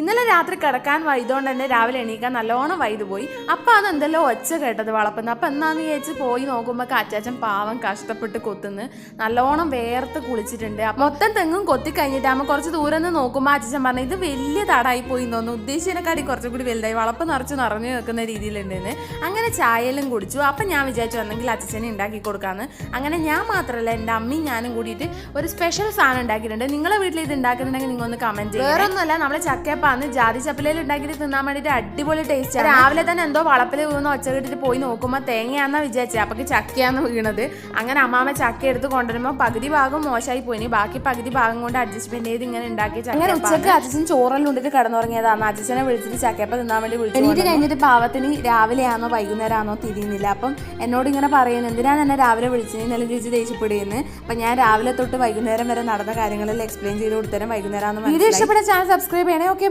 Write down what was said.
ഇന്നലെ രാത്രി കിടക്കാൻ വൈകുന്നതുകൊണ്ട് തന്നെ രാവിലെ എണീക്കാൻ നല്ലോണം വൈകി പോയി. അപ്പം അത് എന്തെല്ലോ ഒച്ച കേട്ടത് വളർത്തുന്നു. അപ്പം എന്നാന്ന് വിചാരിച്ച് പോയി നോക്കുമ്പോൾ അച്ചാച്ചൻ പാവം കഷ്ടപ്പെട്ട് കൊത്തുന്നു. നല്ലോണം വേർത്ത് കുളിച്ചിട്ടുണ്ട്. മൊത്തം തെങ്ങും കൊത്തി കഴിഞ്ഞിട്ടാകുമ്പോൾ കുറച്ച് ദൂരം നിന്ന് നോക്കുമ്പോൾ അച്ചാച്ചൻ പറഞ്ഞു ഇത് വലിയ തടായി പോയി തോന്നുന്നു, ഉദ്ദേശിച്ചതിനെക്കാട്ടി കുറച്ചും കൂടി വലുതായി, വളപ്പ് നിറഞ്ഞു വെക്കുന്ന രീതിയിലുണ്ടെന്ന്. അങ്ങനെ ചായയെല്ലാം കുടിച്ചു. അപ്പം ഞാൻ വിചാരിച്ചു വന്നെങ്കിൽ അച്ചാച്ചനെ ഉണ്ടാക്കി കൊടുക്കാമെന്ന്. അങ്ങനെ ഞാൻ മാത്രമല്ല എൻ്റെ അമ്മയും ഞാനും കൂടിയിട്ട് ഒരു സ്പെഷ്യൽ സാധനം ഉണ്ടാക്കിയിട്ടുണ്ട്. നിങ്ങളെ വീട്ടിൽ ഇത് ഉണ്ടാക്കുന്നുണ്ടെങ്കിൽ നിങ്ങൾ ഒന്ന് കമൻറ്റ് ചെയ്യുക. വേറെ ഒന്നുമല്ല, നമ്മൾ ചക്കയപ്പം അന്ന് ജാതി ചപ്പലയിൽ ഉണ്ടാക്കിയിട്ട് തിന്നാൻ വേണ്ടിയിട്ട് അടിപൊളി ടേസ്റ്റ്. രാവിലെ തന്നെ എന്തോ വളപ്പിൽ വീഴുന്ന ഒച്ച കിട്ടിട്ട് പോയി നോക്കുമ്പോൾ തേങ്ങയാന്നാ വിചാരിച്ചത്, അപ്പൊക്ക് ചക്കയാന്ന് വീണത്. അങ്ങനെ അമ്മാമ്മ ചക്ക എടുത്ത് കൊണ്ടുവരുമ്പോൾ പകുതി ഭാഗം മോശമായി പോയിനി, ബാക്കി പകുതി ഭാഗം കൊണ്ട് അഡ്ജസ്റ്റ്മെന്റ് ചെയ്ത് ഇങ്ങനെ ഉണ്ടാക്കി. അങ്ങനെ ഉച്ചക്ക് അച്ഛൻ ചോറെല്ലാം ഉണ്ടിട്ട് കിടന്നുറങ്ങിയതാണ്. അച്ഛനെ വിളിച്ചിട്ട് ചക്കയപ്പം തിന്നാൻ വേണ്ടി വിളിച്ചു. എണീറ്റ് കഴിഞ്ഞിട്ട് പാവത്തിന് രാവിലെയാണോ വൈകുന്നേരമാണോ തിരിയുന്നില്ല. അപ്പം എന്നോട് ഇങ്ങനെ പറയുന്നത് എന്തിനാ തന്നെ രാവിലെ വിളിച്ചത് നല്ല ചേച്ചി ദേഷ്യപ്പെടുന്നു. അപ്പം ഞാൻ രാവിലെ തൊട്ട് വൈകുന്നേരം വരെ നടന്ന കാര്യങ്ങളെല്ലാം എക്സ്പ്ലെയിൻ ചെയ്ത് കൊടുത്തരാം. വൈകുന്നേരം വീഡിയോ ഇഷ്ടപ്പെട്ട ചാനൽ സബ്സ്ക്രൈബ് ചെയ്യണേ. ഓക്കെ.